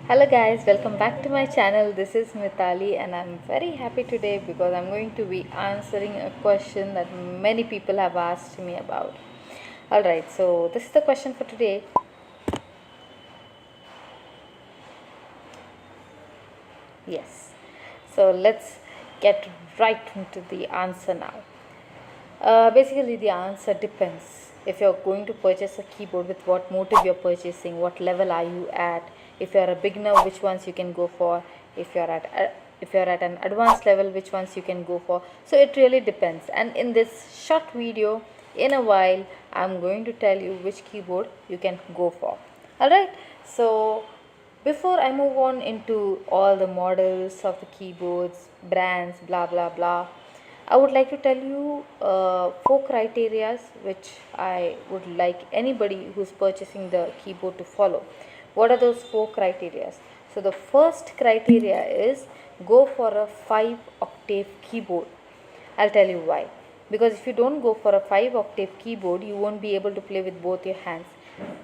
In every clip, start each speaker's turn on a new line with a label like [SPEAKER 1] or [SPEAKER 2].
[SPEAKER 1] Hello guys, welcome back to my channel. This is Mitalee and I'm very happy today because I'm going to be answering a question that many people have asked me about. Alright, so this is the question for today. Yes, so let's get right into the answer now. Basically, the answer depends. If you're going to purchase a keyboard, with what motive you're purchasing, what level are you at? If you're a beginner, which ones you can go for? If you're at an advanced level, which ones you can go for? So it really depends. And in this short video, in a while, I'm going to tell you which keyboard you can go for. Alright, so before I move on into all the models of the keyboards, brands, blah blah blah, I would like to tell you four criteria which I would like anybody who's purchasing the keyboard to follow. What are those four criteria? So the first criteria is go for a 5-octave keyboard. I'll tell you why. Because if you don't go for a 5-octave keyboard, you won't be able to play with both your hands.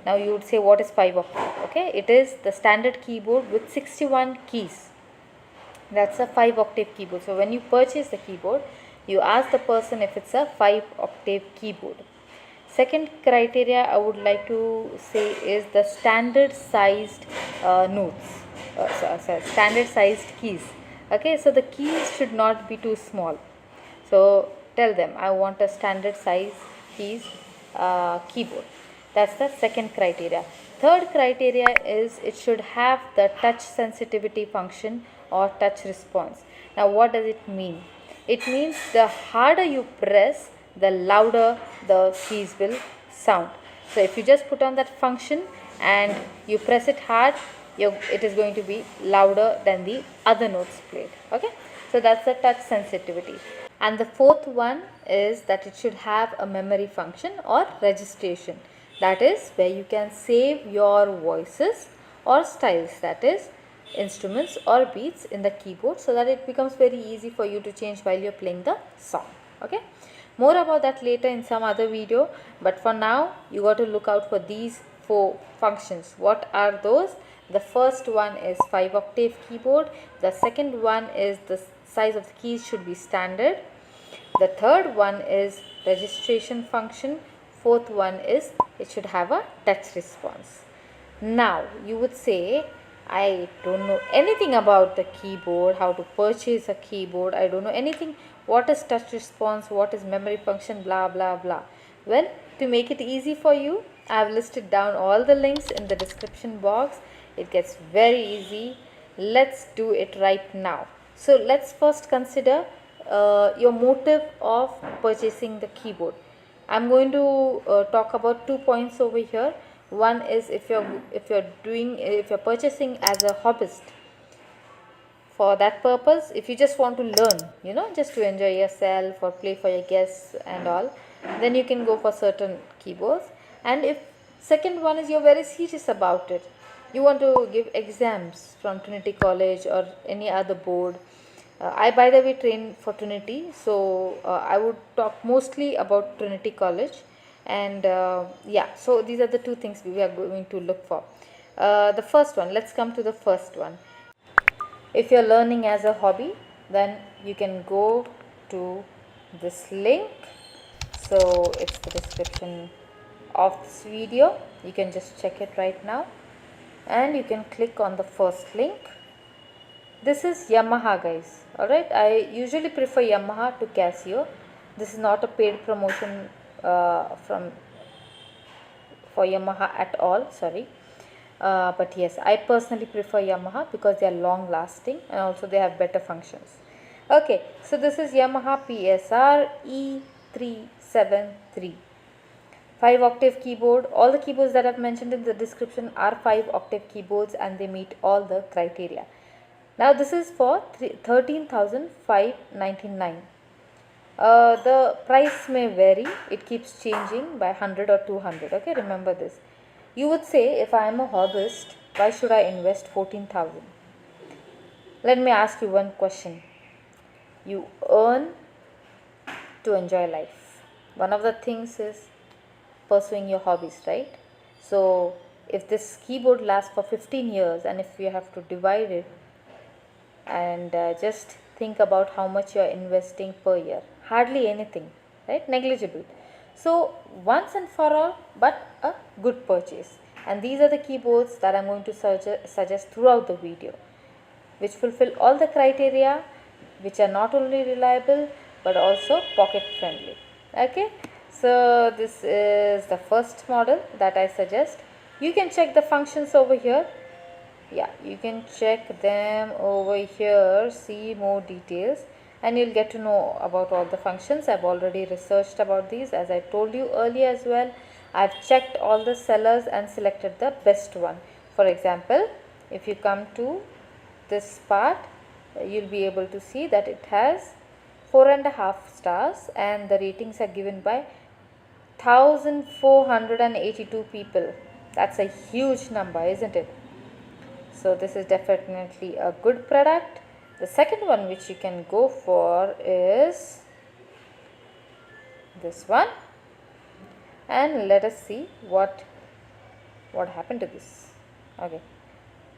[SPEAKER 1] Now you would say, what is 5-octave? Okay, it is the standard keyboard with 61 keys. That's a 5-octave keyboard. So when you purchase the keyboard, you ask the person if it's a 5-octave keyboard. Second criteria I would like to say is the standard sized notes, standard sized keys. Okay, so the keys should not be too small. So tell them I want a standard size keys keyboard. That's the second criteria. Third criteria is it should have the touch sensitivity function or touch response. Now what does it mean? It means the harder you press, the louder the keys will sound. So if you just put on that function and you press it hard, it is going to be louder than the other notes played. Okay, so that's the touch sensitivity. And the fourth one is that it should have a memory function or registration. That is where you can save your voices or styles, that is instruments or beats in the keyboard, so that it becomes very easy for you to change while you're playing the song. Okay, more about that later in some other video, but for now you got to look out for these four functions. What are those? The first one is 5-octave keyboard. The second one is the size of the keys should be standard. The third one is registration function. Fourth one is it should have a touch response. Now you would say, I don't know anything about the keyboard, how to purchase a keyboard, I don't know anything, what is touch response, what is memory function, blah blah blah. Well, to make it easy for you, I have listed down all the links in the description box. It gets very easy. Let's do it right now. So let's first consider your motive of purchasing the keyboard. I'm going to talk about 2 points over here. One is if you're purchasing as a hobbyist. For that purpose, if you just want to learn, just to enjoy yourself or play for your guests and all, then you can go for certain keyboards. And if second one is you're very serious about it, you want to give exams from Trinity College or any other board. I, by the way, train for Trinity, so I would talk mostly about Trinity College. And yeah, so these are the two things we are going to look for. The first one, let's come to the first one. If you're learning as a hobby, then you can go to this link. So it's the description of this video. You can just check it right now. And you can click on the first link. This is Yamaha, guys. Alright, I usually prefer Yamaha to Casio. This is not a paid promotion for Yamaha at all, sorry. But yes, I personally prefer Yamaha because they are long lasting and also they have better functions. Okay, so this is Yamaha PSR-E373. 5-octave keyboard. All the keyboards that I've mentioned in the description are 5-octave keyboards and they meet all the criteria. Now this is for 13,599. The price may vary, it keeps changing by 100 or 200. Okay, remember this. You would say, if I am a hobbyist, why should I invest 14,000? Let me ask you one question. You earn to enjoy life. One of the things is pursuing your hobbies, right? So if this keyboard lasts for 15 years and if you have to divide it, and just think about how much you are investing per year, hardly anything, right? Negligible. So once and for all, but a good purchase. And these are the keyboards that I'm going to suggest throughout the video, which fulfill all the criteria, which are not only reliable but also pocket friendly. Okay, so this is the first model that I suggest. You can check the functions over here. Yeah, you can check them over here, see more details, and you'll get to know about all the functions. I've already researched about these, as I told you earlier as well. I've checked all the sellers and selected the best one. For example, if you come to this part, you'll be able to see that it has 4.5 stars and the ratings are given by 1482 people. That's a huge number, isn't it? So this is definitely a good product. The second one which you can go for is this one, and let us see what happened to this. Okay,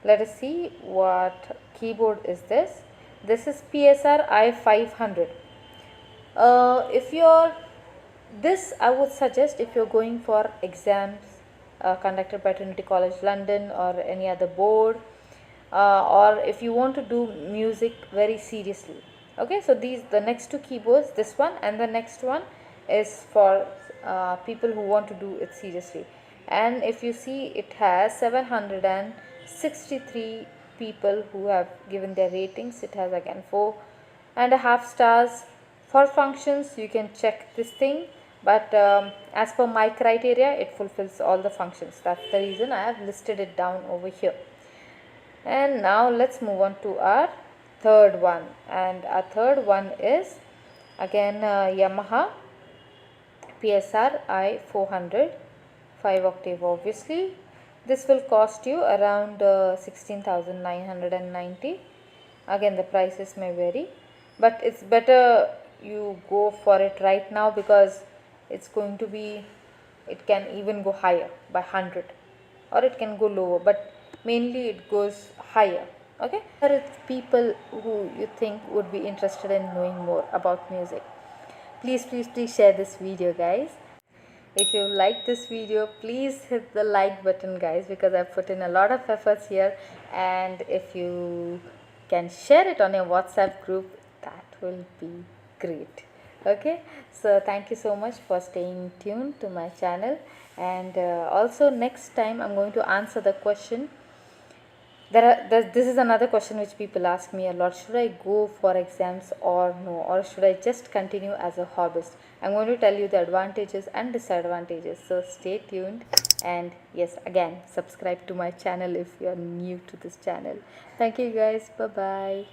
[SPEAKER 1] let us see what keyboard is this. This is PSR I500. If you're this, I would suggest if you're going for exams conducted by Trinity College London or any other board, or if you want to do music very seriously. Okay, so the next two keyboards, this one and the next one, is for people who want to do it seriously. And if you see, it has 763 people who have given their ratings. It has again 4.5 stars. For functions, you can check this thing, but as per my criteria, it fulfills all the functions. That's the reason I have listed it down over here. And now let's move on to our third one, and our third one is again Yamaha PSR I400 5 octave. Obviously this will cost you around 16,990. Again, the prices may vary, but it's better you go for it right now, because it's going to be, it can even go higher by 100, or it can go lower, but mainly it goes higher. Okay, there are people who you think would be interested in knowing more about music. Please share this video, guys. If you like this video, please hit the like button, guys, because I've put in a lot of efforts here. And if you can share it on your WhatsApp group, that will be great. Okay, so thank you so much for staying tuned to my channel. And also next time I'm going to answer the question. This is another question which people ask me a lot. Should I go for exams or no, or should I just continue as a hobbyist? I'm going to tell you the advantages and disadvantages, so stay tuned. And yes, again, subscribe to my channel if you are new to this channel. Thank you, guys. Bye bye.